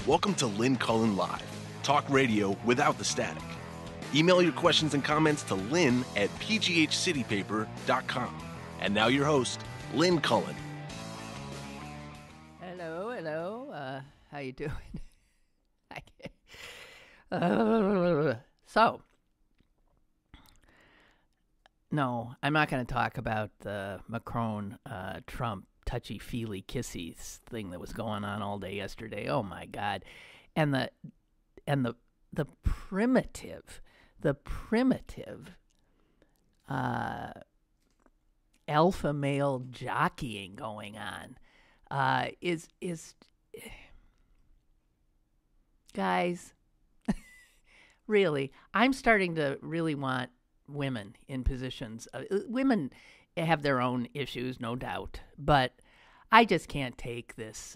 Welcome to Lynn Cullen Live, talk radio without the static. Email your questions and comments to lynn@pghcitypaper.com. And now your host, Lynn Cullen. Hello. How you doing? No, I'm not going to talk about the Macron-Trump touchy-feely kissies thing that was going on all day yesterday. Oh my God, and the primitive alpha male jockeying going on is guys. Really, I'm starting to really want women in positions. Women have their own issues, no doubt, but I just can't take this.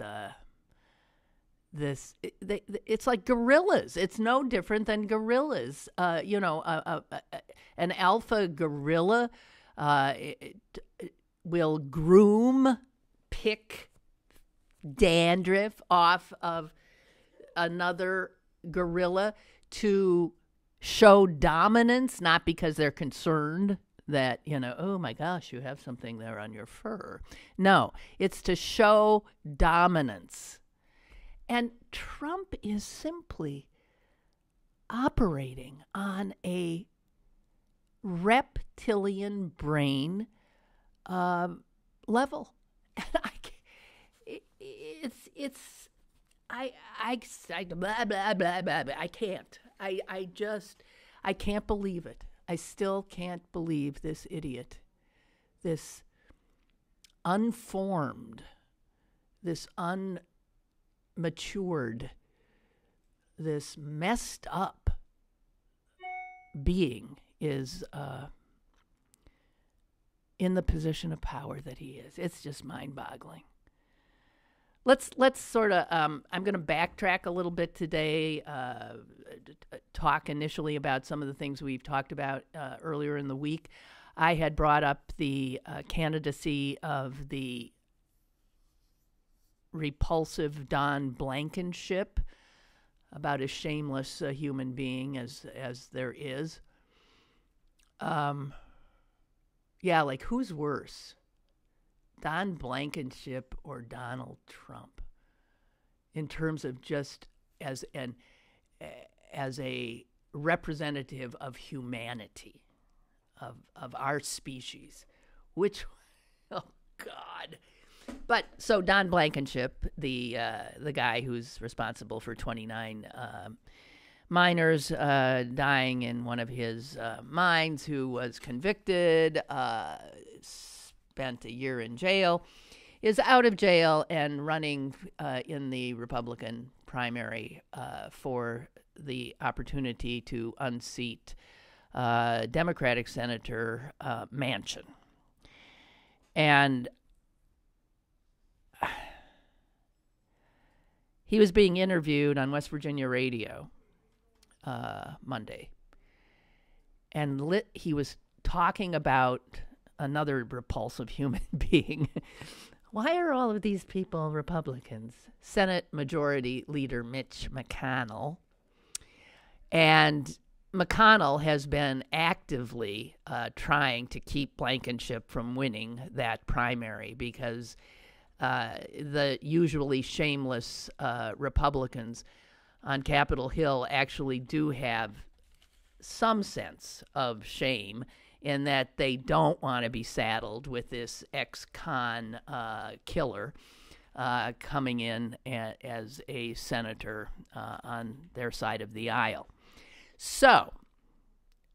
It's like gorillas. It's no different than gorillas. An alpha gorilla will pick dandruff off of another gorilla to show dominance, not because they're concerned that, oh my gosh, you have something there on your fur. No, it's to show dominance. And Trump is simply operating on a reptilian brain level. And blah, blah, blah, blah, blah. I can't. I can't believe it. I still can't believe this idiot, this unformed, this unmatured, this messed up being is in the position of power that he is. It's just mind-boggling. Let's sort of, I'm going to backtrack a little bit today, talk initially about some of the things we've talked about earlier in the week. I had brought up the candidacy of the repulsive Don Blankenship, about as shameless a human being as there is. Like who's worse? Don Blankenship or Donald Trump, in terms of just as a representative of humanity, of our species, which, oh God. But so Don Blankenship, the guy who's responsible for 29 miners dying in one of his mines, who was convicted, spent a year in jail, is out of jail and running in the Republican primary for the opportunity to unseat Democratic Senator Manchin. And he was being interviewed on West Virginia radio Monday. And he was talking about another repulsive human being. Why are all of these people Republicans? Senate Majority Leader Mitch McConnell. And McConnell has been actively trying to keep Blankenship from winning that primary because the usually shameless Republicans on Capitol Hill actually do have some sense of shame in that they don't want to be saddled with this ex-con killer coming in as a senator on their side of the aisle. So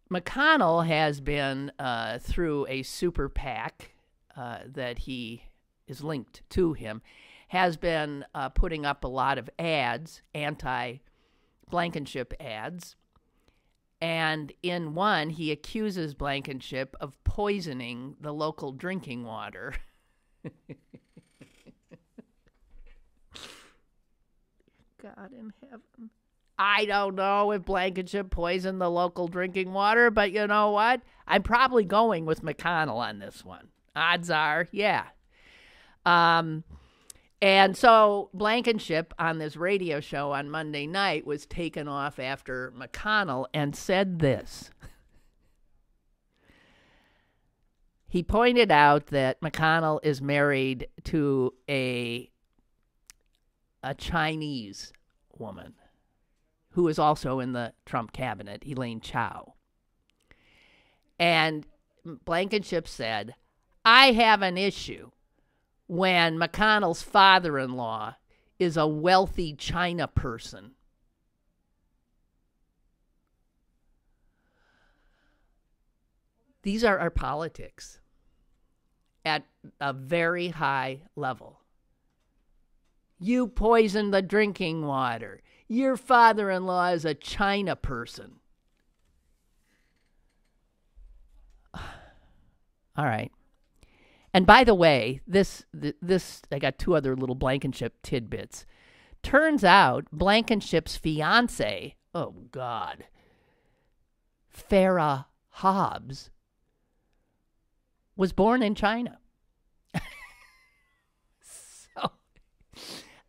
McConnell has been, through a super PAC that he is linked to him, has been putting up a lot of ads, anti-Blankenship ads. And in one, he accuses Blankenship of poisoning the local drinking water. God in heaven. I don't know if Blankenship poisoned the local drinking water, but you know what? I'm probably going with McConnell on this one. Odds are, yeah. And so Blankenship on this radio show on Monday night was taken off after McConnell and said this. He pointed out that McConnell is married to a Chinese woman who is also in the Trump cabinet, Elaine Chao. And Blankenship said, I have an issue when McConnell's father-in-law is a wealthy China person. These are our politics at a very high level. You poisoned the drinking water. Your father-in-law is a China person. All right. And by the way, this I got two other little Blankenship tidbits. Turns out Blankenship's fiance, oh God, Farrah Hobbs, was born in China. So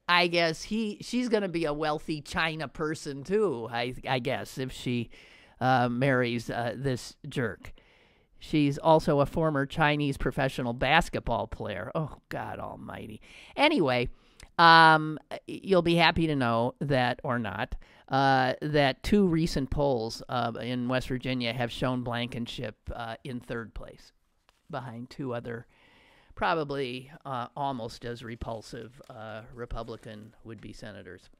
I guess she's going to be a wealthy China person too, I guess, if she marries this jerk. She's also a former Chinese professional basketball player. Oh, God almighty. Anyway, you'll be happy to know that, or not, that two recent polls in West Virginia have shown Blankenship in third place, behind two other probably almost as repulsive Republican would-be senators.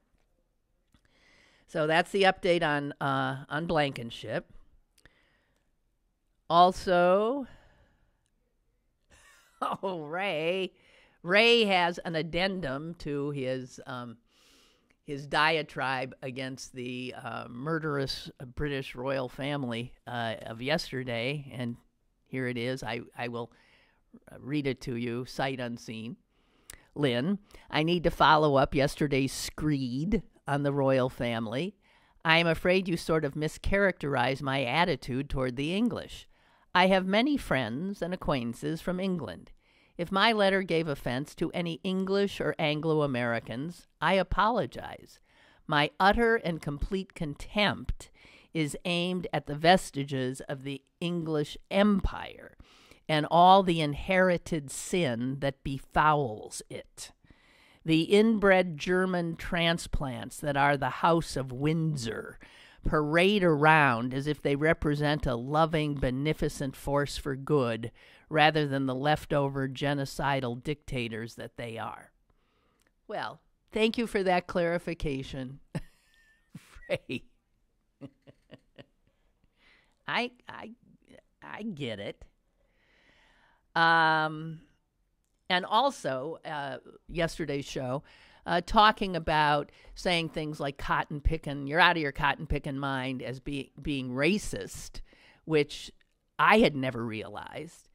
So that's the update on Blankenship. Also, Ray has an addendum to his diatribe against the murderous British royal family of yesterday, and here it is. I will read it to you, sight unseen. Lynn, I need to follow up yesterday's screed on the royal family. I am afraid you sort of mischaracterized my attitude toward the English. I have many friends and acquaintances from England. If my letter gave offense to any English or Anglo-Americans, I apologize. My utter and complete contempt is aimed at the vestiges of the English Empire and all the inherited sin that befouls it. The inbred German transplants that are the House of Windsor parade around as if they represent a loving, beneficent force for good, rather than the leftover genocidal dictators that they are. Well, thank you for that clarification, Ray. I get it. And also, yesterday's show, talking about saying things like cotton picking, you're out of your cotton picking mind as being racist, which I had never realized.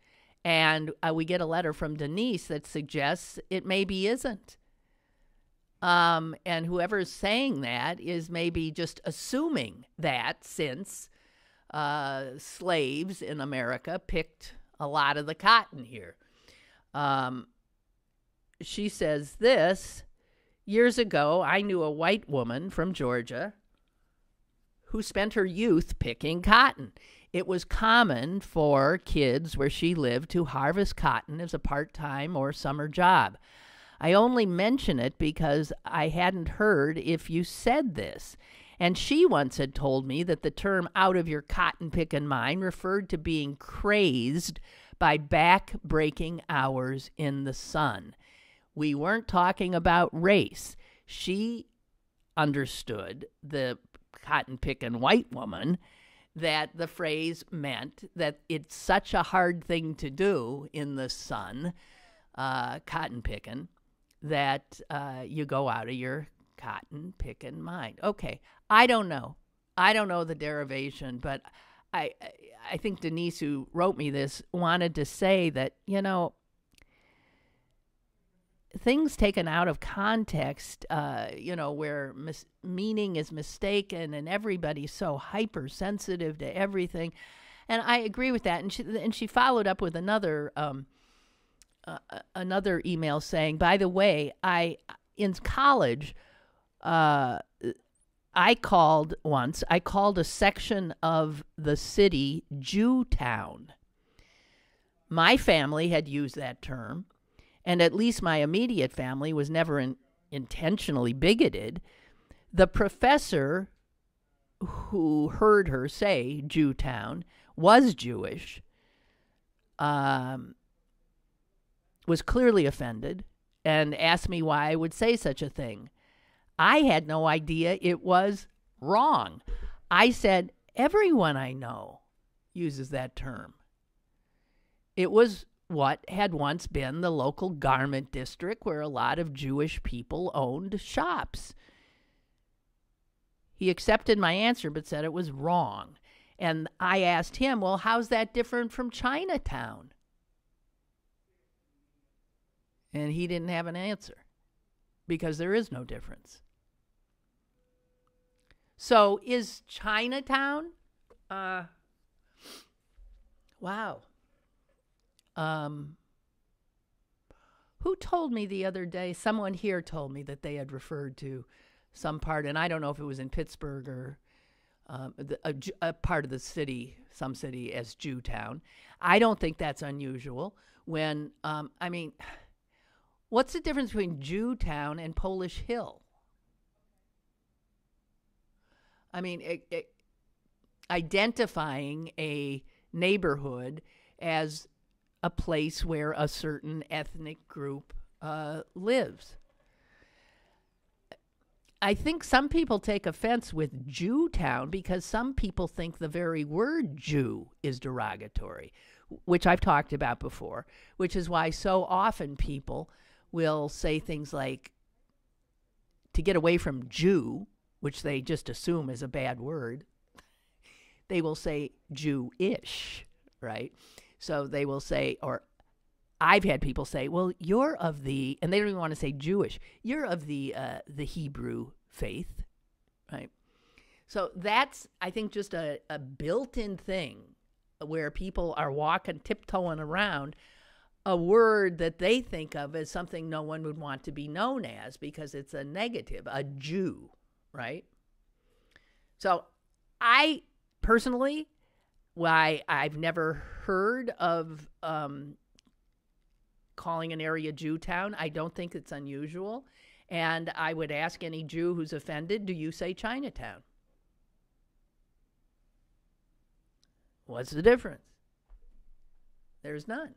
And we get a letter from Denise that suggests it maybe isn't. And whoever is saying that is maybe just assuming that since slaves in America picked a lot of the cotton here. She says this: years ago, I knew a white woman from Georgia who spent her youth picking cotton. It was common for kids where she lived to harvest cotton as a part-time or summer job. I only mention it because I hadn't heard if you said this. And she once had told me that the term out of your cotton picking mind referred to being crazed by back-breaking hours in the sun. We weren't talking about race. She understood, the cotton-picking white woman, that the phrase meant that it's such a hard thing to do in the sun, cotton picking, that you go out of your cotton picking mind. Okay, I don't know the derivation, but I think Denise, who wrote me this, wanted to say that, things taken out of context, where meaning is mistaken and everybody's so hypersensitive to everything. And I agree with that. And she followed up with another another email saying, by the way, in college, I called a section of the city Jewtown. My family had used that term, and at least my immediate family was never intentionally bigoted. The professor who heard her say Jewtown was Jewish, was clearly offended and asked me why I would say such a thing. I had no idea it was wrong. I said, everyone I know uses that term. It was what had once been the local garment district where a lot of Jewish people owned shops. He accepted my answer but said it was wrong. And I asked him, well, how's that different from Chinatown? And he didn't have an answer because there is no difference. So is Chinatown? Wow. Who told me the other day? Someone here told me that they had referred to some part, and I don't know if it was in Pittsburgh or a part of the city, some city, as Jewtown. I don't think that's unusual. When what's the difference between Jewtown and Polish Hill? I mean, identifying a neighborhood as a place where a certain ethnic group lives. I think some people take offense with Jewtown because some people think the very word Jew is derogatory, which I've talked about before, which is why so often people will say things like, to get away from Jew, which they just assume is a bad word, they will say Jewish, right? So they will say, or I've had people say, well, you're of the, and they don't even want to say Jewish, you're of the Hebrew faith, right? So that's, I think, just a built-in thing where people are tiptoeing around a word that they think of as something no one would want to be known as because it's a negative, a Jew, right? So I personally, why I've never heard of calling an area Jewtown. I don't think it's unusual. And I would ask any Jew who's offended, do you say Chinatown? What's the difference? There's none.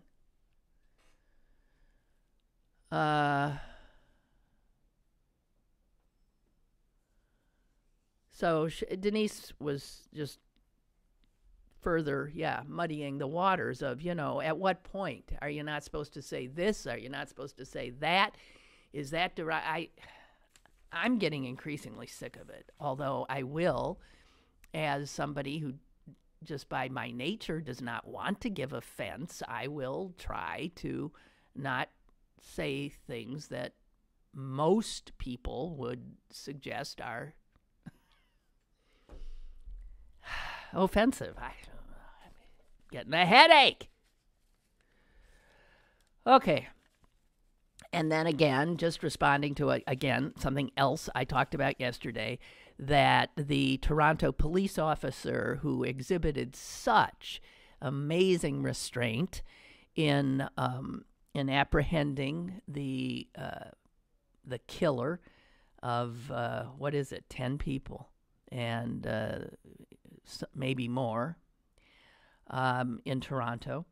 So Denise was just further, muddying the waters of, at what point are you not supposed to say this? Are you not supposed to say that? Is that I'm getting increasingly sick of it. Although I will, as somebody who just by my nature does not want to give offense, I will try to not say things that most people would suggest are offensive. I'm getting a headache. Okay. And then again, just responding to, something else I talked about yesterday, that the Toronto police officer who exhibited such amazing restraint in apprehending the killer of, 10 people and maybe more in Toronto.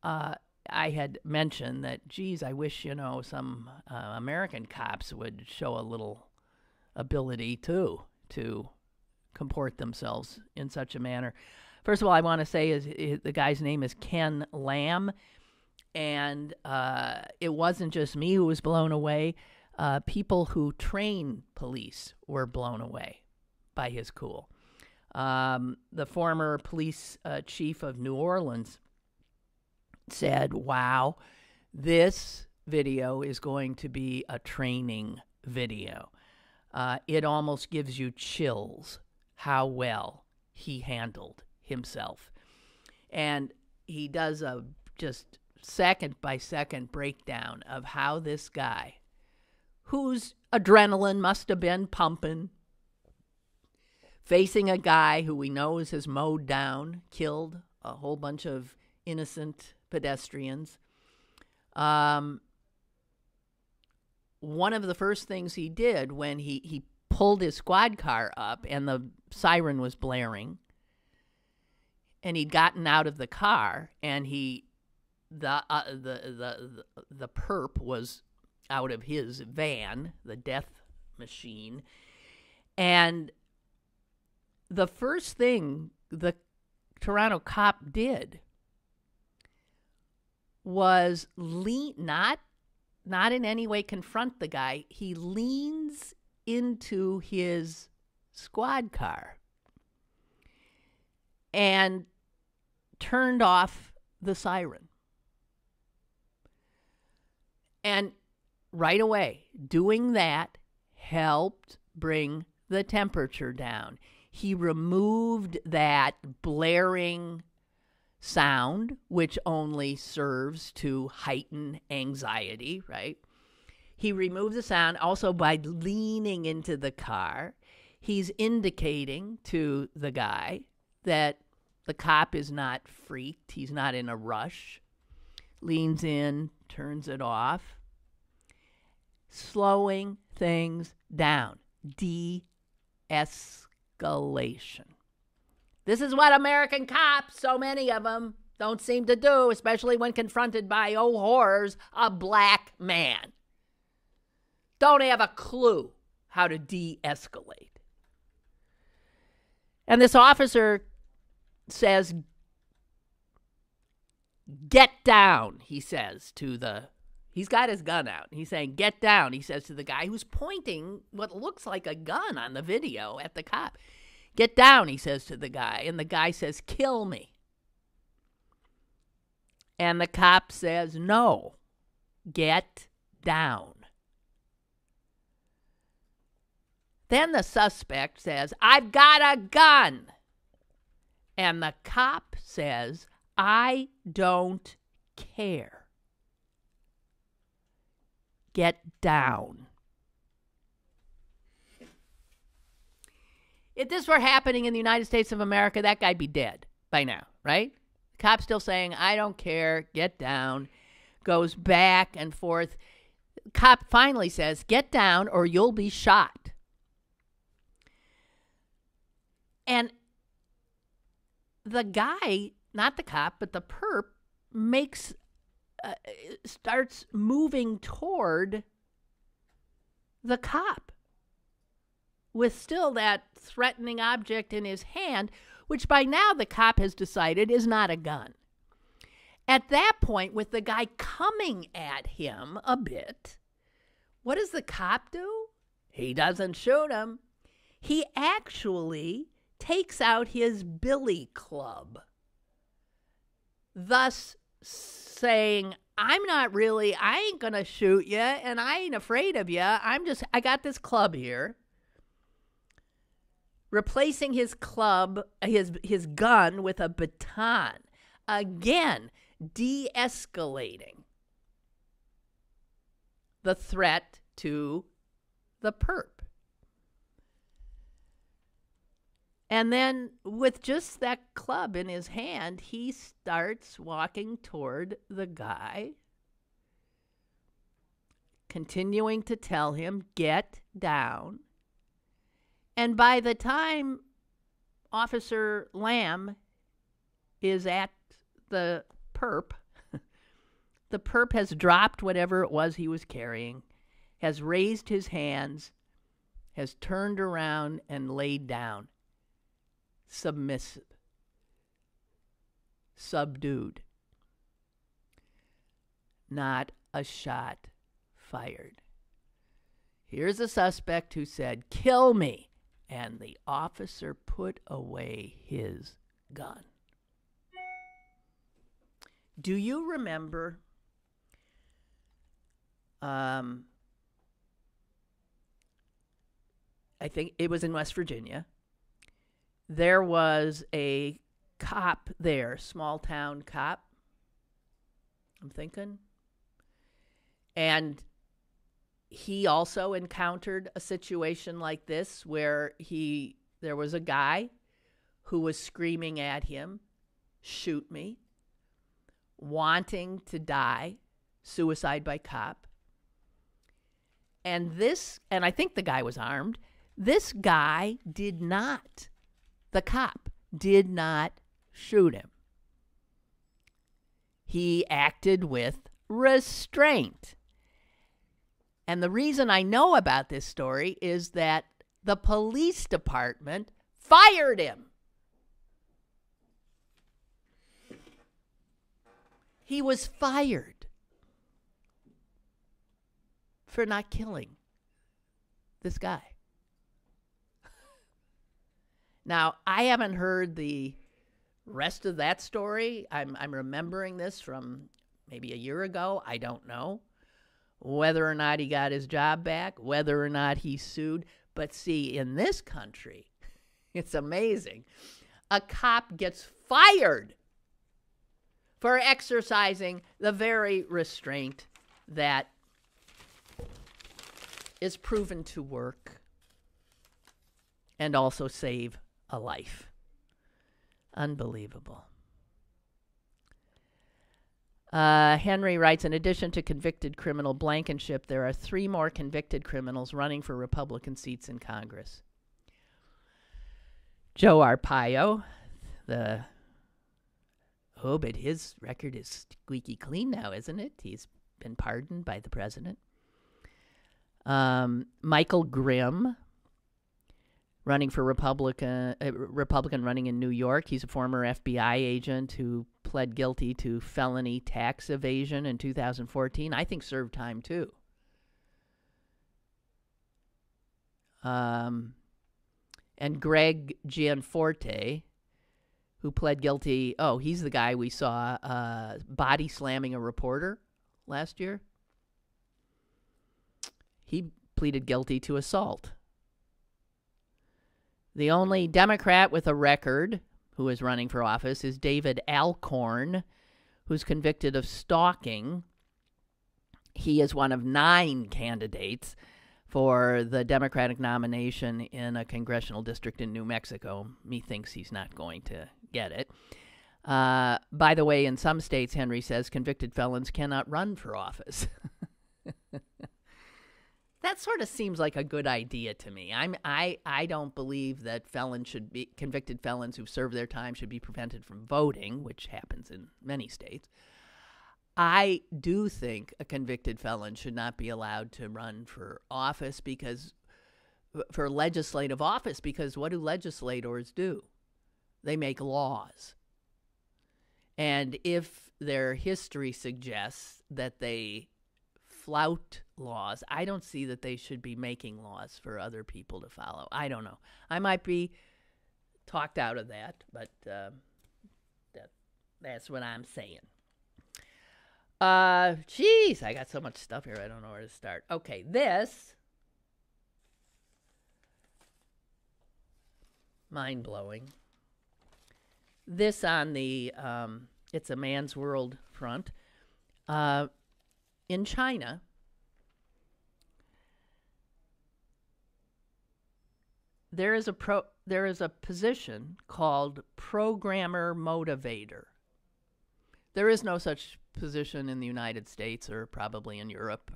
I had mentioned that, geez, I wish, some American cops would show a little ability, too, to comport themselves in such a manner. First of all, I want to say the guy's name is Ken Lamb, and it wasn't just me who was blown away. People who train police were blown away by his cool. The former police chief of New Orleans said, wow, this video is going to be a training video. It almost gives you chills how well he handled himself. And he does a just second-by-second breakdown of how this guy, whose adrenaline must have been pumping, facing a guy who we know has mowed down, killed a whole bunch of innocent pedestrians. One of the first things he did when he pulled his squad car up and the siren was blaring, and he'd gotten out of the car, and the perp was out of his van, the death machine, and the first thing the Toronto cop did was not in any way confront the guy. He leans into his squad car and turned off the siren. And right away, doing that helped bring the temperature down. He removed that blaring sound, which only serves to heighten anxiety, right? He removed the sound also by leaning into the car. He's indicating to the guy that the cop is not freaked. He's not in a rush. Leans in, turns it off. Slowing things down. De-escalation. This is what American cops, so many of them, don't seem to do, especially when confronted by, oh horrors, a black man. Don't have a clue how to de-escalate. And this officer says, "Get down," he says to he's got his gun out. He's saying, "Get down," he says to the guy who's pointing what looks like a gun on the video at the cop. "Get down," he says to the guy. And the guy says, "Kill me." And the cop says, "No, get down." Then the suspect says, "I've got a gun." And the cop says, "I don't care. Get down." If this were happening in the United States of America, that guy'd be dead by now, right? The cop's still saying, "I don't care, get down." Goes back and forth. Cop finally says, "Get down or you'll be shot." And the guy, not the cop, but the perp, starts moving toward the cop with still that threatening object in his hand, which by now the cop has decided is not a gun. At that point, with the guy coming at him a bit, what does the cop do? He doesn't shoot him. He actually takes out his billy club, thus saying, I ain't going to shoot you, and I ain't afraid of you. I got this club here. Replacing his club, his gun with a baton. Again, de-escalating the threat to the perp. And then with just that club in his hand, he starts walking toward the guy, continuing to tell him, "Get down." And by the time Officer Lamb is at the perp, the perp has dropped whatever it was he was carrying, has raised his hands, has turned around and laid down. Submissive, subdued, not a shot fired. Here's a suspect who said, "Kill me," and the officer put away his gun. Do you remember I think it was in West Virginia. There was a cop there, small town cop. I'm thinking. And he also encountered a situation like this where there was a guy who was screaming at him, "Shoot me," wanting to die, suicide by cop. And I think the guy was armed. This guy the cop did not shoot him. He acted with restraint. And the reason I know about this story is that the police department fired him. He was fired for not killing this guy. Now, I haven't heard the rest of that story. I'm remembering this from maybe a year ago. I don't know whether or not he got his job back, whether or not he sued. But see, in this country, it's amazing. A cop gets fired for exercising the very restraint that is proven to work and also save a life. Unbelievable. Henry writes, in addition to convicted criminal Blankenship, there are 3 more convicted criminals running for Republican seats in Congress. Joe Arpaio, but his record is squeaky clean now, isn't it? He's been pardoned by the president. Michael Grimm, running for Republican running in New York. He's a former FBI agent who pled guilty to felony tax evasion in 2014. I think served time too. And Greg Gianforte, who pled guilty. Oh, he's the guy we saw body slamming a reporter last year. He pleaded guilty to assault. The only Democrat with a record who is running for office is David Alcorn, who's convicted of stalking. He is one of 9 candidates for the Democratic nomination in a congressional district in New Mexico. Methinks he's not going to get it. By the way, in some states, Henry says, convicted felons cannot run for office. That sort of seems like a good idea to me. I don't believe that convicted felons who've served their time should be prevented from voting, which happens in many states. I do think a convicted felon should not be allowed to run for legislative office, because what do legislators do? They make laws. And if their history suggests that they flout laws, I don't see that they should be making laws for other people to follow. I don't know. I might be talked out of that, but that's what I'm saying. Geez, I got so much stuff here, I don't know where to start. Okay, this, mind-blowing. This on the It's a Man's World front. In China, there is a position called programmer motivator. There is no such position in the United States or probably in Europe,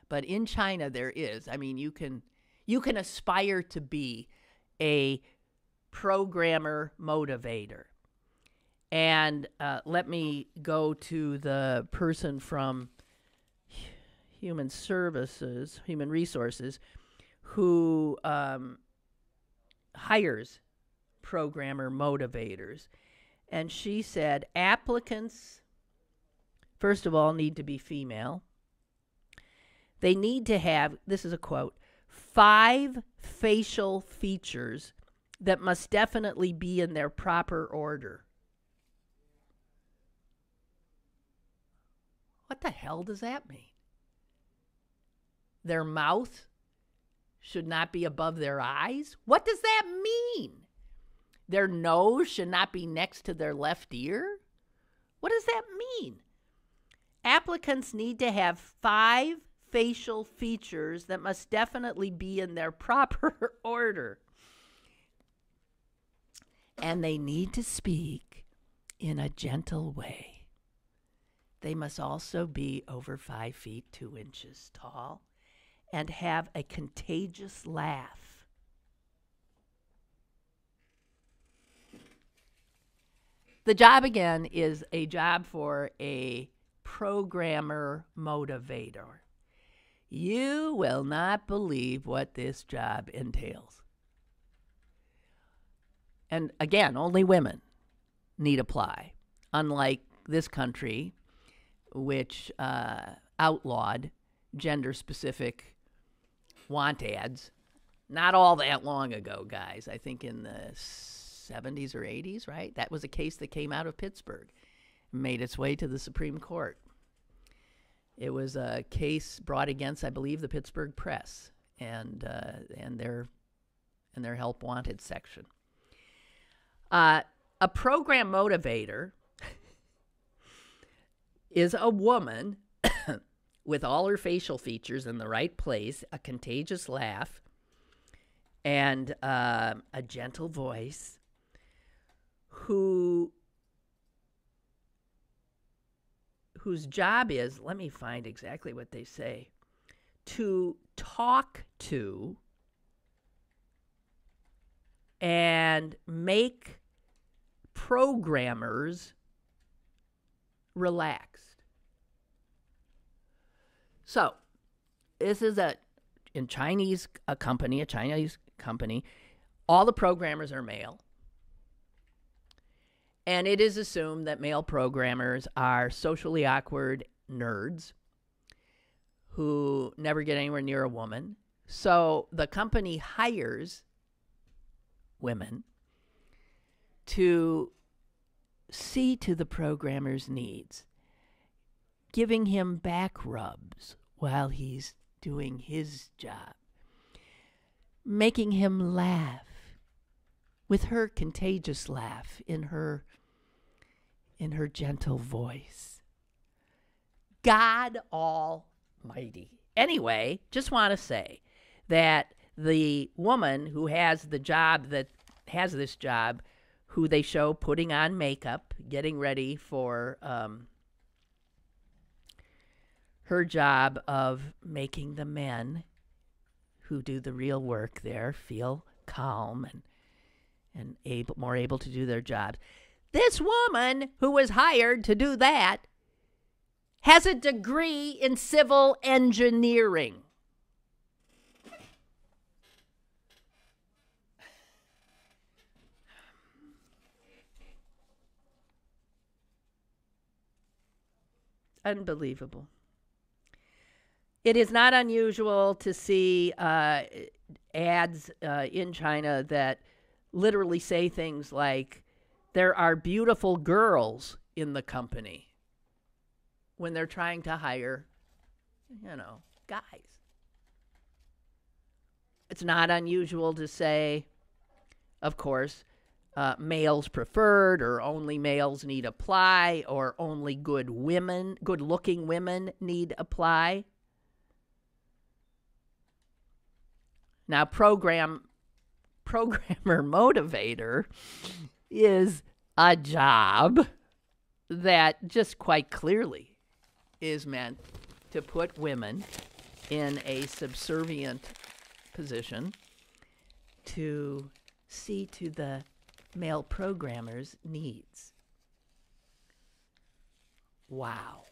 but in China there is. I mean, you can aspire to be a programmer motivator. And let me go to the person from Human Resources, who hires programmer motivators. And she said applicants, first of all, need to be female. They need to have, this is a quote, 5 facial features that must definitely be in their proper order. What the hell does that mean? Their mouth should not be above their eyes? What does that mean? Their nose should not be next to their left ear? What does that mean? Applicants need to have 5 facial features that must definitely be in their proper order. And they need to speak in a gentle way. They must also be over 5 feet 2 inches tall and have a contagious laugh. The job, again, is a job for a programmer motivator. You will not believe what this job entails. And again, only women need apply, unlike this country, which outlawed gender-specific want ads not all that long ago, guys. I think in the 70s or 80s, right? That was a case that came out of Pittsburgh, made its way to the Supreme Court. It was a case brought against, I believe, the Pittsburgh Press and their help wanted section. A program motivator is a woman with all her facial features in the right place, a contagious laugh, and a gentle voice whose job is, let me find exactly what they say, to talk to and make programmers relaxed. So, this is a Chinese company, all the programmers are male. And it is assumed that male programmers are socially awkward nerds who never get anywhere near a woman. So the company hires women to see to the programmer's needs, giving him back rubs while he's doing his job, making him laugh with her contagious laugh in her gentle voice. God Almighty. Anyway, just want to say that the woman who has this job, who they show putting on makeup, getting ready for her job of making the men who do the real work there feel calm and more able to do their jobs. This woman who was hired to do that has a degree in civil engineering. Unbelievable. It is not unusual to see ads in China that literally say things like, there are beautiful girls in the company, when they're trying to hire, guys. It's not unusual to say, of course, males preferred, or only males need apply, or only good-looking women need apply. Now, programmer motivator is a job that just quite clearly is meant to put women in a subservient position to see to the male programmer's needs. Wow.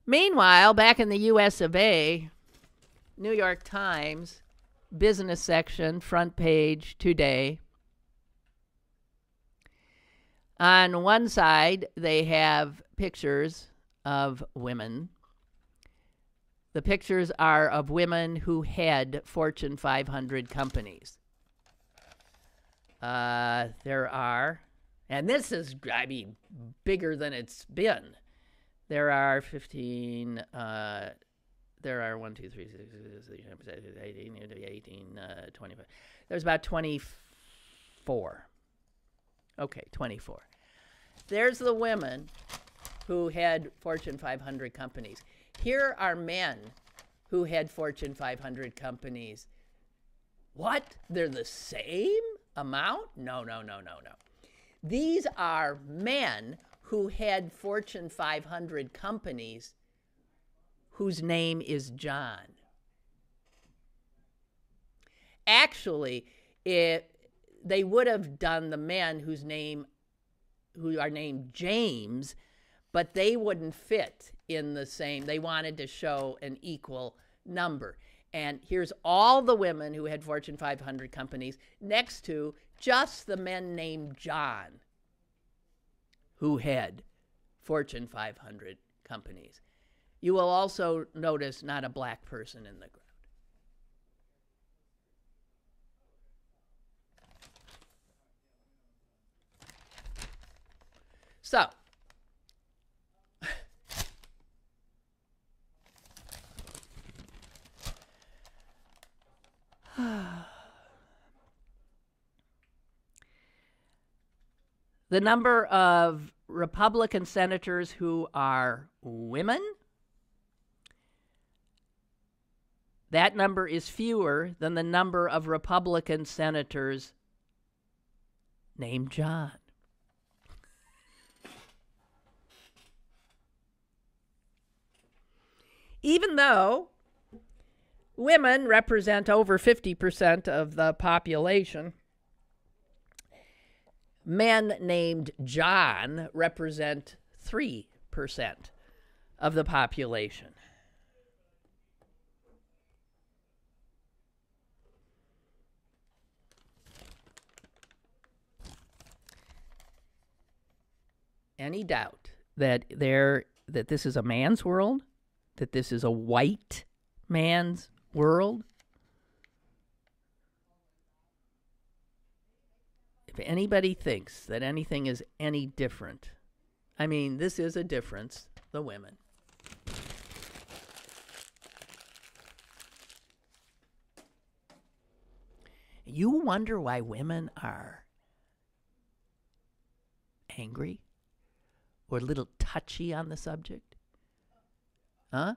Meanwhile, back in the US of A, New York Times, business section, front page today. On one side, they have pictures of women. The pictures are of women who head Fortune 500 companies. There are, and this is, bigger than it's been. There are 15, there are 1, 2, 3, 6, 18, 25. There's about 24. Okay, 24. There's the women who had Fortune 500 companies. Here are men who had Fortune 500 companies. What? They're the same amount? No. These are men who had Fortune 500 companies whose name is John. Actually, they would have done the men who are named James, but they wouldn't fit in the same. They wanted to show an equal number. And here's all the women who had Fortune 500 companies next to just the men named John who had Fortune 500 companies. You will also notice not a black person in the ground. So, the number of Republican senators who are women, that number is fewer than the number of Republican senators named John. Even though women represent over 50% of the population, men named John represent 3% of the population. Any doubt that this is a man's world, that this is a white man's world? If anybody thinks that anything is any different, I mean, this is a difference, the women. You wonder why women are angry or a little touchy on the subject? Huh?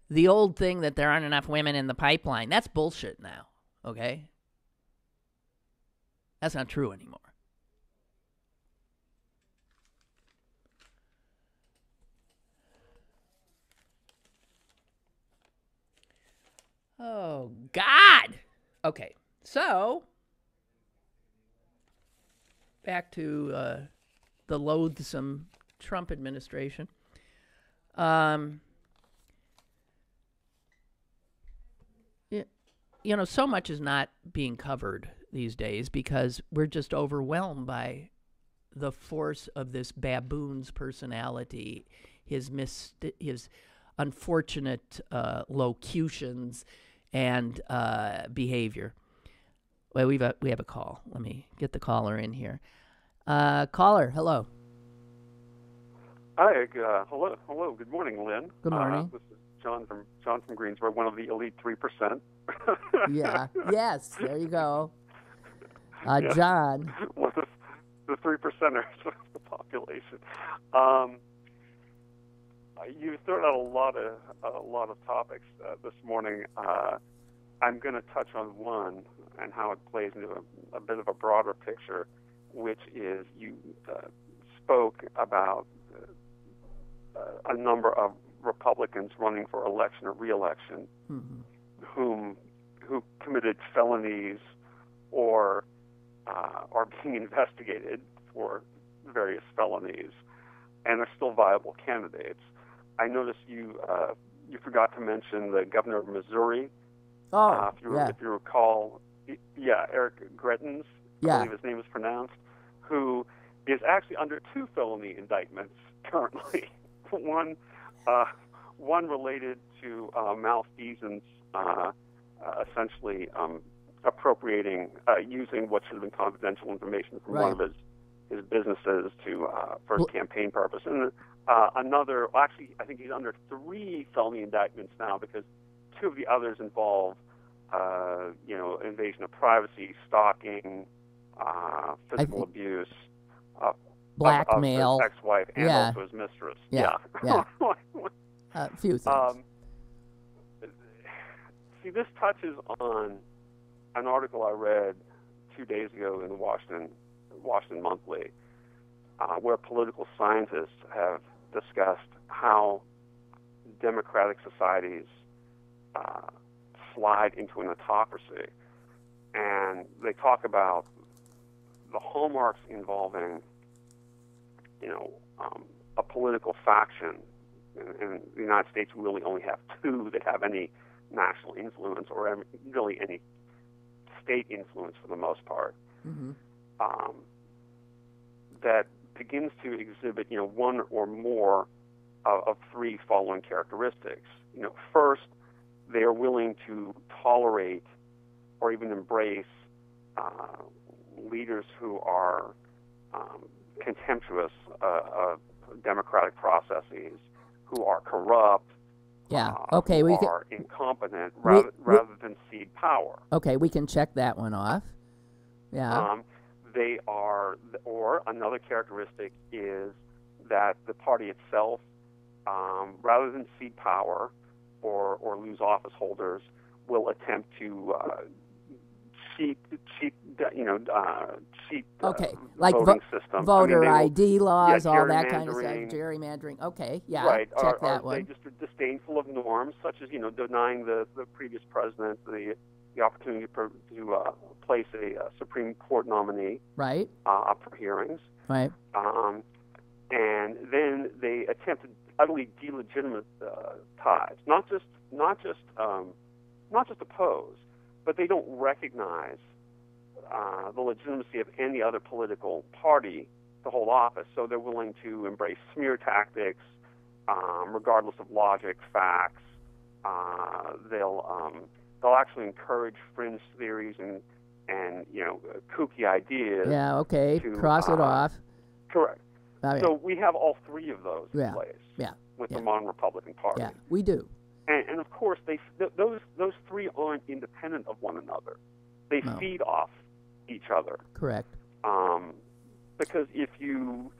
The old thing that there aren't enough women in the pipeline, that's bullshit now, okay? That's not true anymore. Oh, God! Okay, so back to the loathsome Trump administration. You know, so much is not being covered these days because we're just overwhelmed by the force of this baboon's personality, his unfortunate locutions and behavior. Well, we have a call. Let me get the caller in here. Caller, hello. Hi, hello. Good morning, Lynn. Good morning. This is John from Greensboro, one of the elite 3%. Yeah. Yes. There you go. Yeah. John. One of the 3%ers of the population. You thrown out a lot of topics this morning. I'm going to touch on one and how it plays into a bit of a broader picture, which is you spoke about a number of Republicans running for election or re-election who committed felonies or are being investigated for various felonies and are still viable candidates. I noticed you forgot to mention the governor of Missouri. If you recall, Eric Greitens, I believe his name is pronounced, who is actually under 2 felony indictments currently. One related to malfeasance, essentially appropriating, using what should have been confidential information from one of his businesses for campaign purpose, and another. Actually, I think he's under 3 felony indictments now because 2 of the others involve, invasion of privacy, stalking, physical abuse, blackmail, of his ex-wife and also his mistress. Yeah. A few things. See, this touches on an article I read 2 days ago in the Washington Monthly, where political scientists have discussed how democratic societies slide into an autocracy. And they talk about the hallmarks involving, a political faction. In the United States, we really only have two that have any national influence or really any state influence for the most part. Mm-hmm. That begins to exhibit, one or more of three following characteristics. First, they are willing to tolerate or even embrace leaders who are contemptuous of democratic processes, who are corrupt, who are incompetent, rather than cede power. Okay, we can check that one off. Yeah. They are, or another characteristic is that the party itself, rather than cede power or lose office holders, will attempt to cheat like voting system. voter ID laws, all that gerrymandering, kind of stuff, gerrymandering. Okay, yeah, right. Check Are that one. they just disdainful of norms, such as denying the previous president the opportunity to place a Supreme Court nominee right up for hearings, right, and then they attempt to utterly delegitimize not just oppose, but they don't recognize the legitimacy of any other political party to hold office. So they're willing to embrace smear tactics, regardless of logic, facts. They'll actually encourage fringe theories and kooky ideas. Yeah, okay. Cross it off. Correct. Okay. So we have all three of those in place with the modern Republican Party. Yeah, we do. And of course, those three aren't independent of one another. They feed off each other. Correct. Because if you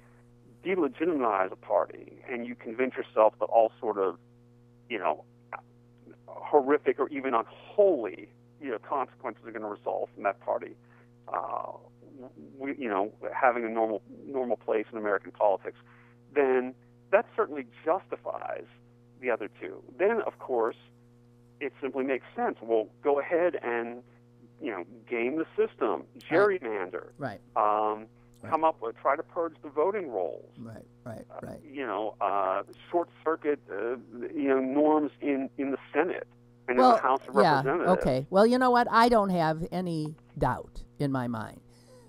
delegitimize a party and you convince yourself that all sort of, horrific or even unholy, consequences are going to result from that party, having a normal place in American politics, then that certainly justifies the other two. Then, of course, it simply makes sense. Well, go ahead and, game the system, gerrymander, right. Come up with, try to purge the voting rolls, right. short circuit, norms in the Senate and in the House of Representatives. Okay. Well, you know what? I don't have any doubt in my mind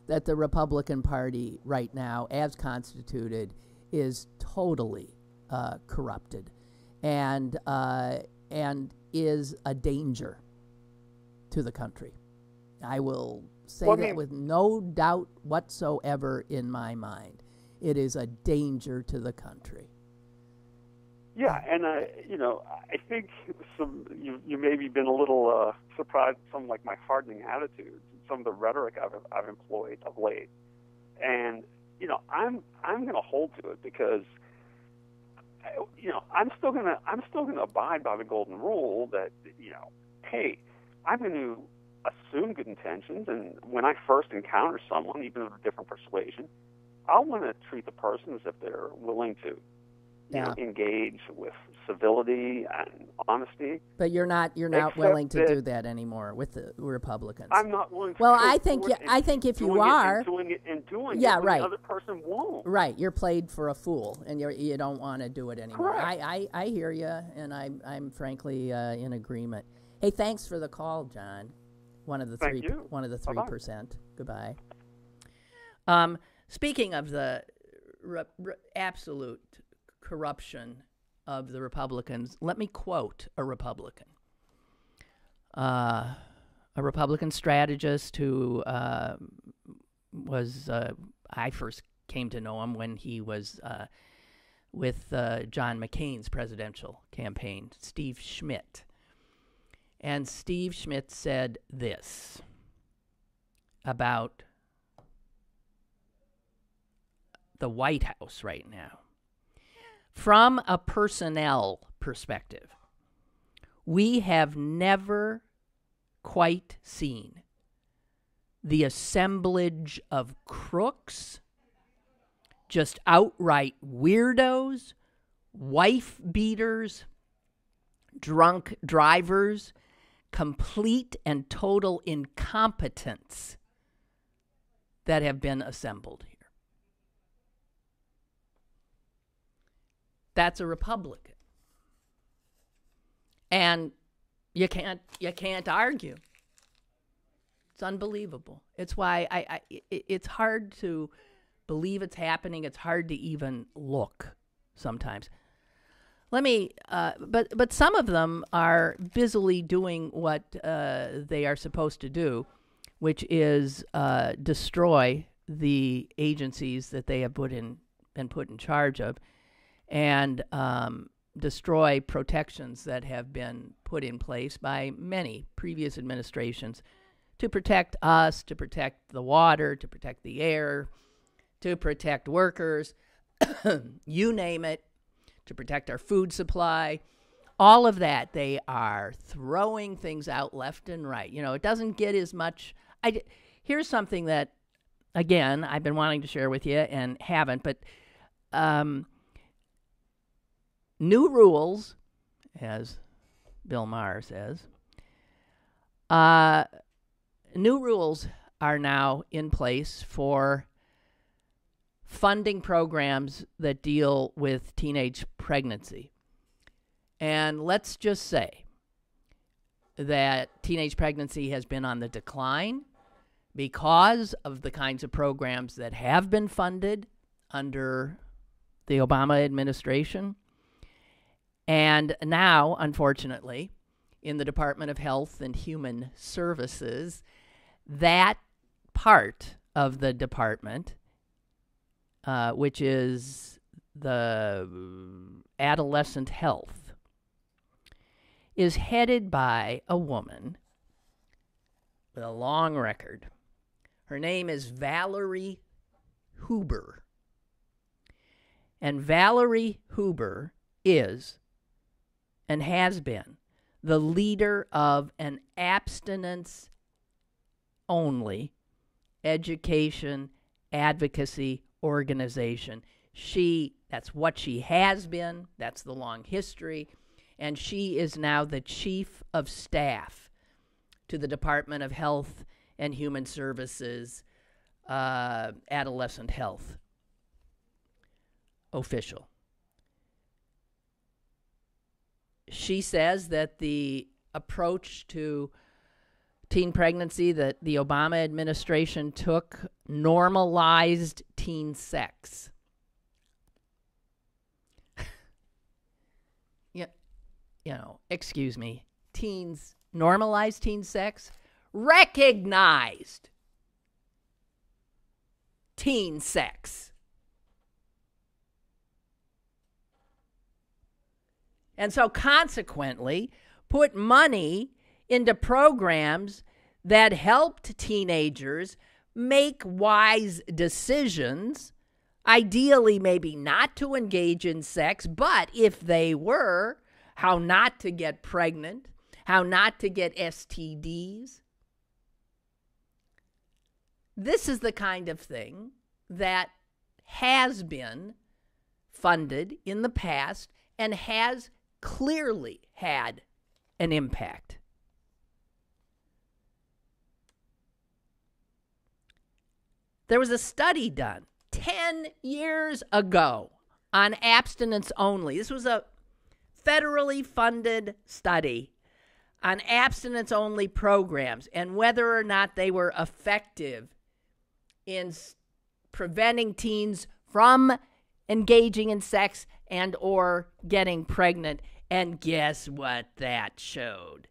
that the Republican Party right now, as constituted, is totally corrupted, and is a danger to the country. I will say that with no doubt whatsoever in my mind. It is a danger to the country. Yeah, and I think you maybe been a little surprised at some like my hardening attitudes, some of the rhetoric I've employed of late, and I'm going to hold to it because I'm still going to abide by the golden rule that hey, I'm going to assume good intentions, and when I first encounter someone, even of a different persuasion, I'll want to treat the person as if they're willing to engage with civility and honesty. But you're not willing to do that anymore with the Republicans. I'm not willing to. Well, I think if you are doing it when right. the other person won't. Right, you're played for a fool, and you don't want to do it anymore. Correct. I hear you, and I'm frankly in agreement. Hey, thanks for the call, John. One of the 3%. Goodbye. Speaking of the absolute corruption of the Republicans, let me quote a Republican. A Republican strategist who was, I first came to know him when he was with John McCain's presidential campaign, Steve Schmidt. And Steve Schmidt said this about the White House right now. From a personnel perspective, we have never quite seen the assemblage of crooks, just outright weirdos, wife beaters, drunk drivers, complete and total incompetence that have been assembled here. That's a Republican. And you can't argue. It's unbelievable. It's why it's hard to believe it's happening. It's hard to even look sometimes. But some of them are busily doing what they are supposed to do, which is destroy the agencies that they have been put in charge of, and destroy protections that have been put in place by many previous administrations to protect us, to protect the water, to protect the air, to protect workers, you name it, to protect our food supply. All of that, they are throwing things out left and right. You know, it doesn't get as much. Here's something that, again, I've been wanting to share with you and haven't, but new rules, as Bill Maher says, new rules are now in place for funding programs that deal with teenage pregnancy. And let's just say that teenage pregnancy has been on the decline because of the kinds of programs that have been funded under the Obama administration. And now, unfortunately, in the Department of Health and Human Services, that part of the department, which is the adolescent health, is headed by a woman with a long record. Her name is Valerie Huber. And Valerie Huber is and has been the leader of an abstinence-only education advocacy organization. That's what she has been. That's the long history. And she is now the chief of staff to the Department of Health and Human Services adolescent health official. She says that the approach to teen pregnancy that the Obama administration took normalized teen sex. Excuse me, teens, normalized teen sex? Recognized teen sex. And so consequently, put money into programs that helped teenagers make wise decisions, ideally maybe not to engage in sex, but if they were, how not to get pregnant, how not to get STDs. This is the kind of thing that has been funded in the past and has clearly had an impact. There was a study done 10 years ago on abstinence only. This was a federally funded study on abstinence only programs and whether or not they were effective in preventing teens from engaging in sex and or getting pregnant. And guess what that showed?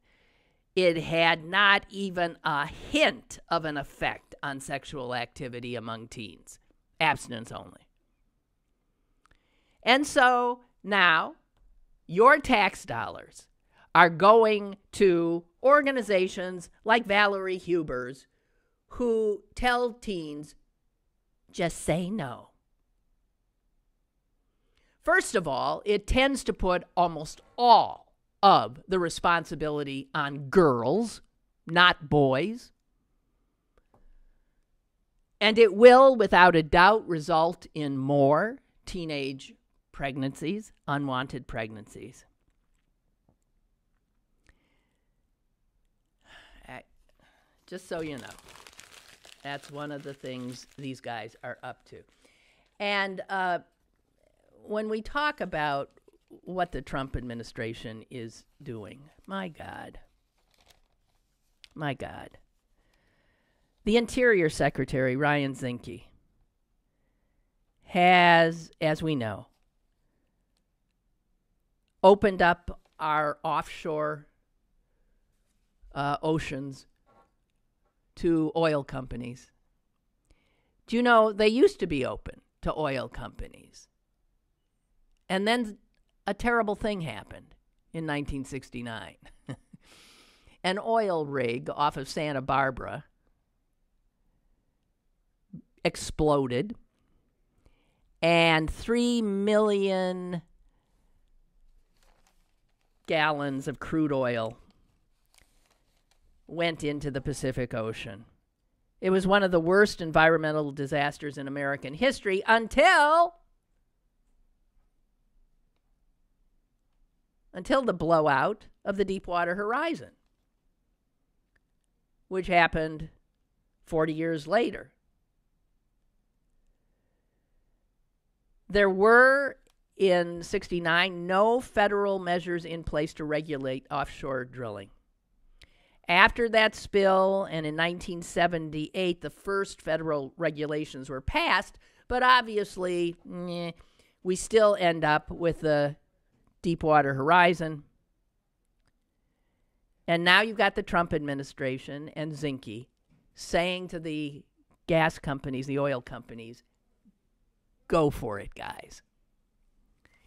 It had not even a hint of an effect on sexual activity among teens. Abstinence only. And so now your tax dollars are going to organizations like Valerie Huber's who tell teens, just say no. First of all, it tends to put almost all of the responsibility on girls, not boys. And it will, without a doubt, result in more teenage pregnancies, unwanted pregnancies. Just so you know, that's one of the things these guys are up to. And when we talk about what the Trump administration is doing, my God. The Interior Secretary, Ryan Zinke, has, as we know, opened up our offshore oceans to oil companies. Do you know they used to be open to oil companies? And then a terrible thing happened in 1969. An oil rig off of Santa Barbara exploded, and 3 million gallons of crude oil went into the Pacific Ocean. It was one of the worst environmental disasters in American history until the blowout of the Deepwater Horizon, which happened 40 years later. There were, in 1969, no federal measures in place to regulate offshore drilling. After that spill, and in 1978, the first federal regulations were passed, but obviously, we still end up with the Deepwater Horizon. And now you've got the Trump administration and Zinke saying to the gas companies, the oil companies, go for it, guys.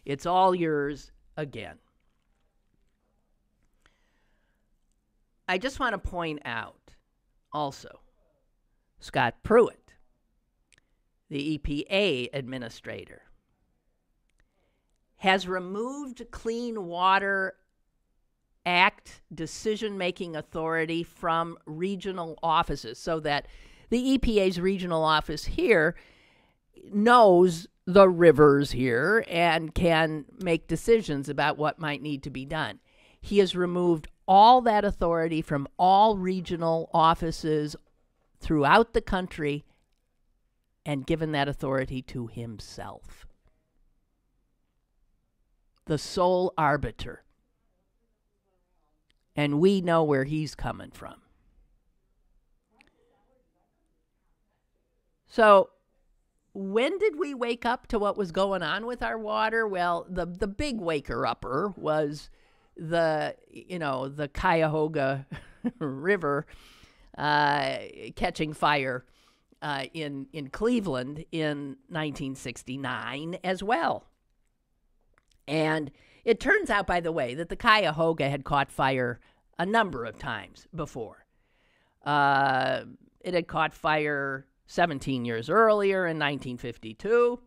It's all yours again. I just want to point out also Scott Pruitt, the EPA administrator, has removed Clean Water Act decision-making authority from regional offices so that the EPA's regional office here knows the rivers here and can make decisions about what might need to be done. He has removed all that authority from all regional offices throughout the country and given that authority to himself. The sole arbiter. And we know where he's coming from. So, when did we wake up to what was going on with our water? Well, the big waker-upper was the Cuyahoga River catching fire in Cleveland in 1969 as well. And it turns out, by the way, that the Cuyahoga had caught fire a number of times before. It had caught fire 17 years earlier in 1952.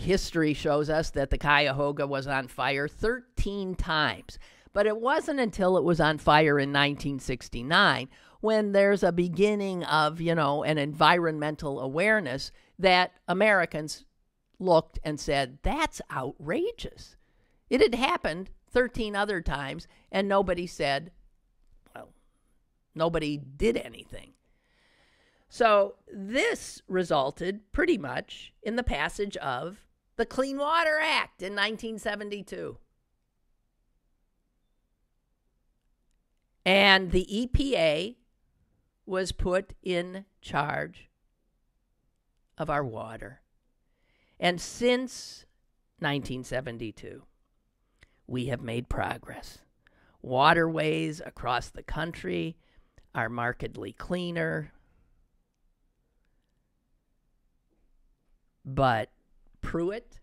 History shows us that the Cuyahoga was on fire 13 times. But it wasn't until it was on fire in 1969 when there's a beginning of, an environmental awareness that Americans looked and said, that's outrageous. It had happened 13 other times, and nobody said, nobody did anything. So this resulted pretty much in the passage of the Clean Water Act in 1972. And the EPA was put in charge of our water. And since 1972, we have made progress. Waterways across the country are markedly cleaner. But Pruitt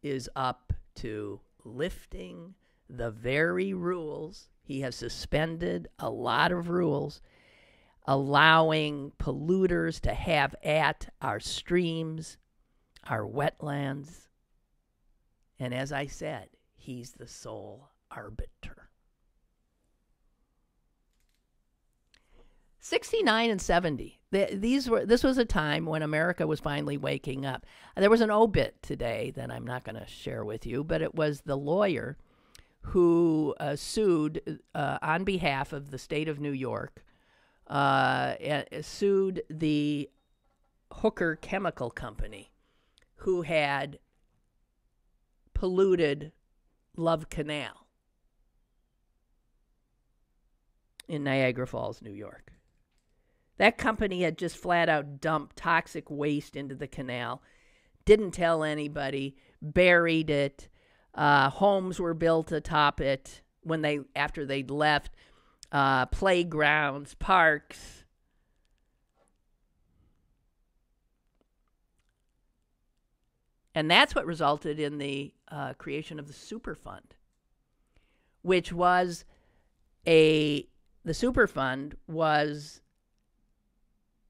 is up to lifting the very rules. He has suspended a lot of rules, allowing polluters to have at our streams, our wetlands. And as I said, he's the sole arbiter. 69 and 70. This was a time when America was finally waking up. There was an obit today that I'm not going to share with you, but it was the lawyer who sued on behalf of the state of New York, sued the Hooker Chemical Company, who had polluted Love Canal in Niagara Falls, New York. That company had just flat out dumped toxic waste into the canal, didn't tell anybody, buried it. Homes were built atop it after they'd left. Playgrounds, parks. And that's what resulted in the creation of the Superfund, which was the Superfund was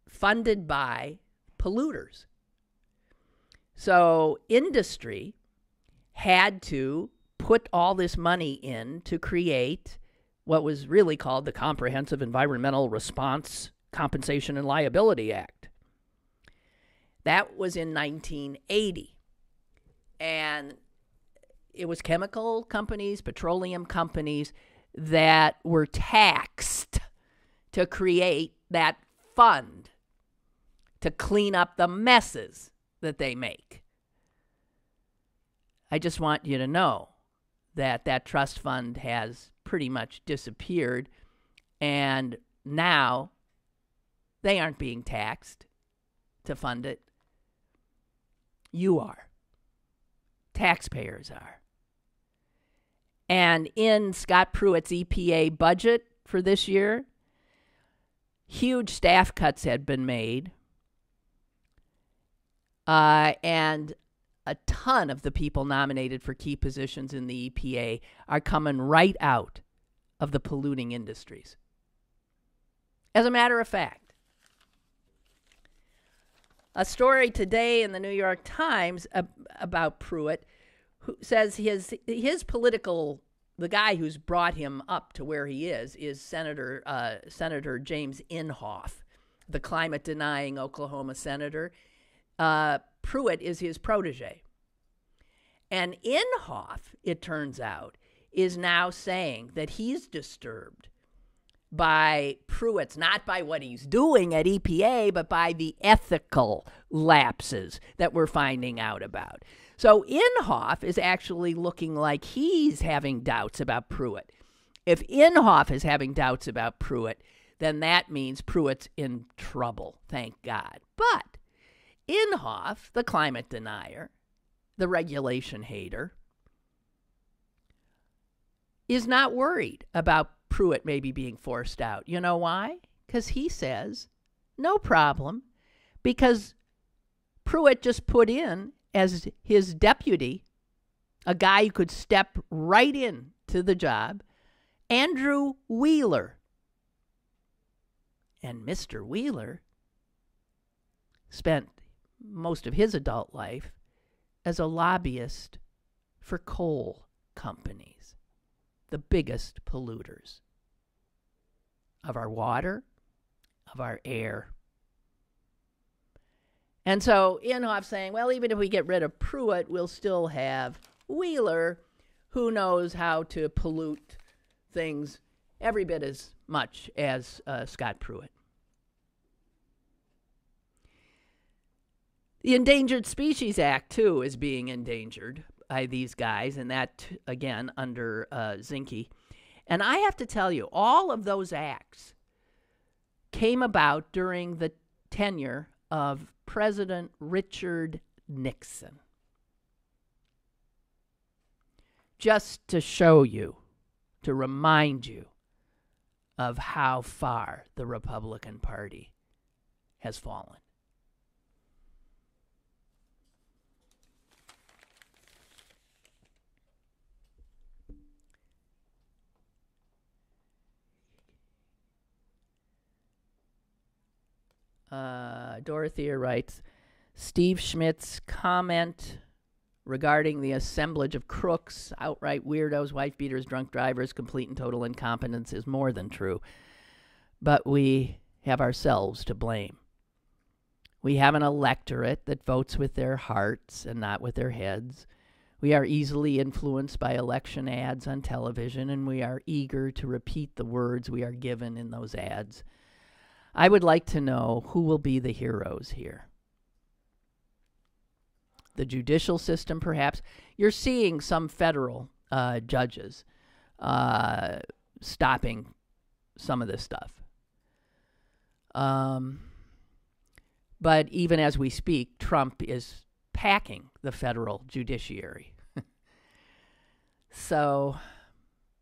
funded by polluters. So industry had to put all this money in to create what was really called the Comprehensive Environmental Response, Compensation, and Liability Act. That was in 1980. And it was chemical companies, petroleum companies that were taxed to create that fund to clean up the messes that they make. I just want you to know that that trust fund has pretty much disappeared, and now they aren't being taxed to fund it. You are. Taxpayers are. And in Scott Pruitt's EPA budget for this year, huge staff cuts had been made, and a ton of the people nominated for key positions in the EPA are coming right out of the polluting industries. As a matter of fact, a story today in the New York Times about Pruitt, who says his political, the guy who's brought him up to where he is Senator James Inhofe, the climate-denying Oklahoma senator. Pruitt is his protege. And Inhofe, it turns out, is now saying that he's disturbed by Pruitt's, not by what he's doing at EPA, but by the ethical lapses that we're finding out about. So Inhofe is actually looking like he's having doubts about Pruitt. If Inhofe is having doubts about Pruitt, then that means Pruitt's in trouble, thank God. But Inhofe, the climate denier, the regulation hater, is not worried about Pruitt maybe being forced out. You know why? Because he says, no problem, because Pruitt just put in as his deputy a guy who could step right in to the job, Andrew Wheeler. And Mr. Wheeler spent most of his adult life as a lobbyist for coal companies, the biggest polluters of our water, of our air. And so Inhofe saying, well, even if we get rid of Pruitt, we'll still have Wheeler, who knows how to pollute things every bit as much as Scott Pruitt. The Endangered Species Act, too, is being endangered by these guys, and that, again, under Zinke. And I have to tell you, all of those acts came about during the tenure of President Richard Nixon. Just to show you, to remind you of how far the Republican Party has fallen. Dorothea writes, Steve Schmidt's comment regarding the assemblage of crooks, outright weirdos, wife-beaters, drunk drivers, complete and total incompetence is more than true. But we have ourselves to blame. We have an electorate that votes with their hearts and not with their heads. We are easily influenced by election ads on television, and we are eager to repeat the words we are given in those ads. I would like to know who will be the heroes here. The judicial system, perhaps. You're seeing some federal judges stopping some of this stuff. But even as we speak, Trump is packing the federal judiciary. So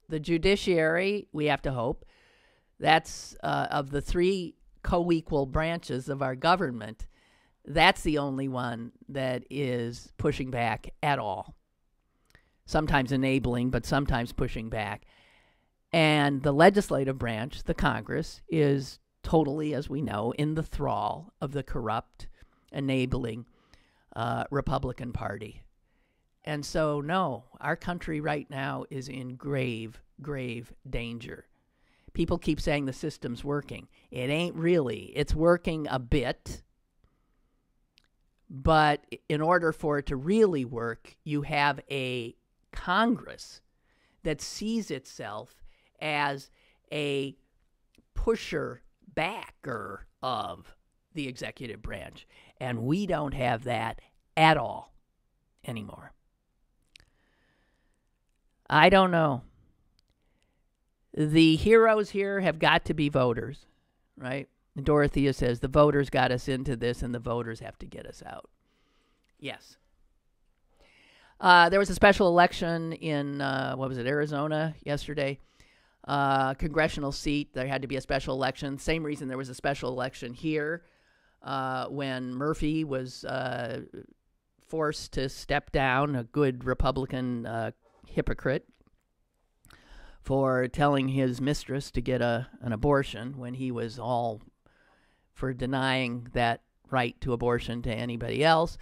the judiciary, we have to hope, that's of the three co-equal branches of our government, that's the only one that is pushing back at all. Sometimes enabling, but sometimes pushing back. And the legislative branch, the Congress, is totally, as we know, in the thrall of the corrupt, enabling Republican Party. And so, no, our country right now is in grave, grave danger. People keep saying the system's working. It ain't really. It's working a bit. But in order for it to really work, you have a Congress that sees itself as a pusher backer of the executive branch. And we don't have that at all anymore. I don't know. The heroes here have got to be voters, right? Dorothea says the voters got us into this and the voters have to get us out. Yes. There was a special election in, Arizona yesterday. Congressional seat. There had to be a special election. Same reason there was a special election here when Murphy was forced to step down, a good Republican hypocrite, for telling his mistress to get an abortion when he was all for denying that right to abortion to anybody else.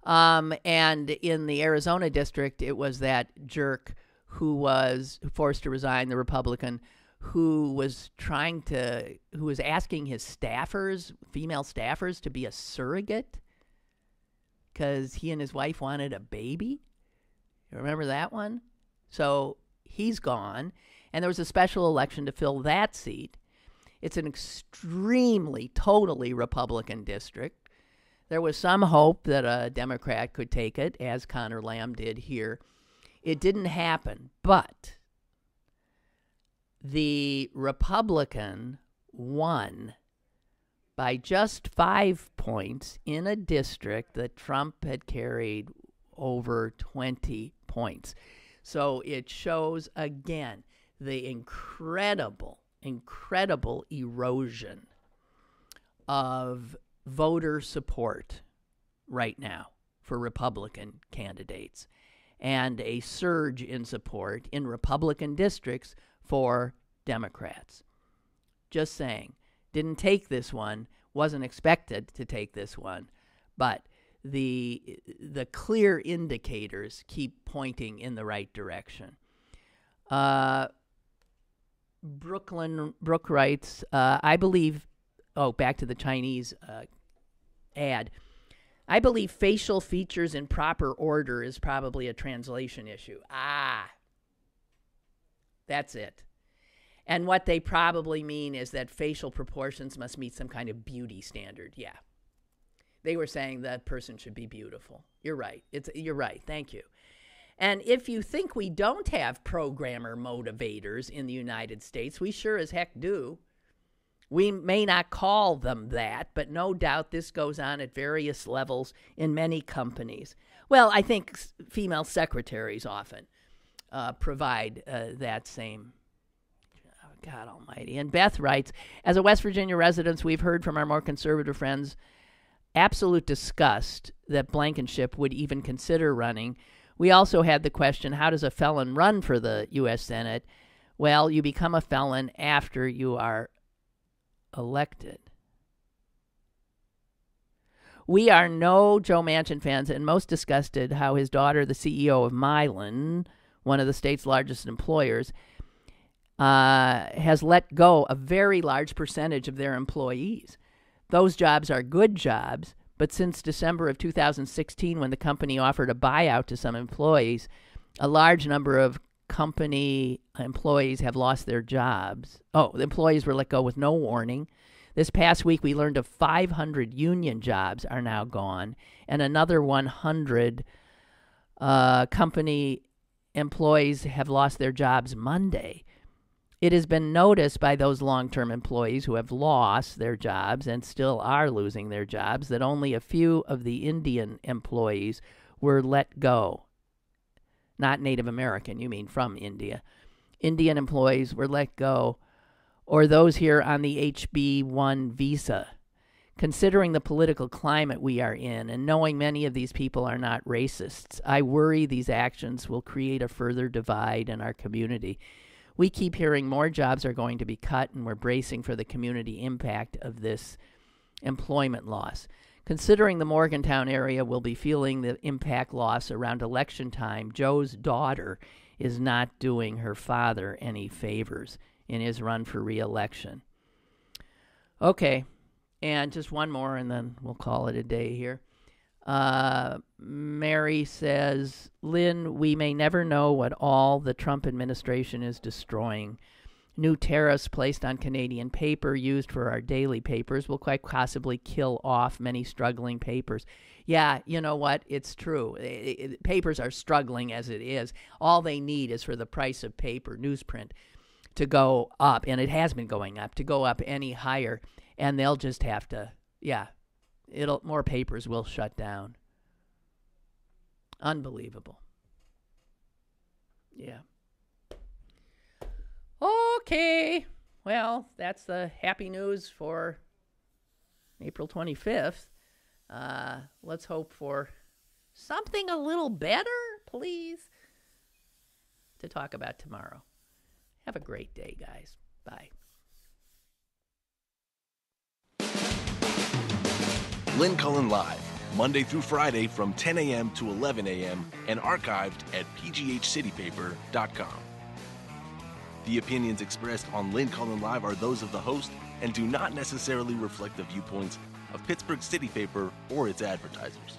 And in the Arizona district, it was that jerk who was forced to resign, the Republican, who was asking his staffers, female staffers, to be a surrogate because he and his wife wanted a baby. You remember that one? So he's gone, and there was a special election to fill that seat. It's an extremely, totally Republican district. There was some hope that a Democrat could take it, as Connor Lamb did here. It didn't happen, but the Republican won by just 5 points in a district that Trump had carried over 20 points. So it shows, again, the incredible erosion of voter support right now for Republican candidates and a surge in support in Republican districts for Democrats. Just saying. Didn't take this one, wasn't expected to take this one, but the clear indicators keep pointing in the right direction. Brooke writes, I believe, back to the Chinese ad. I believe facial features in proper order is probably a translation issue. That's it. And what they probably mean is that facial proportions must meet some kind of beauty standard. Yeah. They were saying that person should be beautiful. You're right. You're right. Thank you. And if you think we don't have programmer motivators in the United States, we sure as heck do. We may not call them that, but no doubt this goes on at various levels in many companies. Well, I think female secretaries often provide that same. God almighty. And Beth writes, as a West Virginia resident, we've heard from our more conservative friends absolute disgust that Blankenship would even consider running. We also had the question, how does a felon run for the U.S. Senate? Well, you become a felon after you are elected. We are no Joe Manchin fans and most disgusted how his daughter, the CEO of Mylan, one of the state's largest employers, has let go a very large percentage of their employees. Those jobs are good jobs, but since December of 2016, when the company offered a buyout to some employees, a large number of company employees have lost their jobs. Oh, the employees were let go with no warning. This past week, we learned of 500 union jobs are now gone, and another 100 company employees have lost their jobs Monday. It has been noticed by those long-term employees who have lost their jobs and still are losing their jobs that only a few of the Indian employees were let go. Not Native American, you mean from India. Indian employees were let go, or those here on the HB1 visa. Considering the political climate we are in and knowing many of these people are not racists, I worry these actions will create a further divide in our community. We keep hearing more jobs are going to be cut, and we're bracing for the community impact of this employment loss. Considering the Morgantown area will be feeling the impact loss around election time, Joe's daughter is not doing her father any favors in his run for re-election. Okay, and just one more, and then we'll call it a day here. Mary says, Lynn, we may never know what all the Trump administration is destroying. New tariffs placed on Canadian paper used for our daily papers will quite possibly kill off many struggling papers. Yeah, you know what? It's true. Papers are struggling as it is. All they need is for the price of paper, newsprint, to go up, and it has been going up, to go up any higher, and they'll just have to, more papers will shut down. Unbelievable. Yeah. Okay. Well, that's the happy news for April 25th. Let's hope for something a little better, please, to talk about tomorrow. Have a great day, guys. Bye. Lynn Cullen Live, Monday through Friday from 10 a.m. to 11 a.m. and archived at pghcitypaper.com. The opinions expressed on Lynn Cullen Live are those of the host and do not necessarily reflect the viewpoints of Pittsburgh City Paper or its advertisers.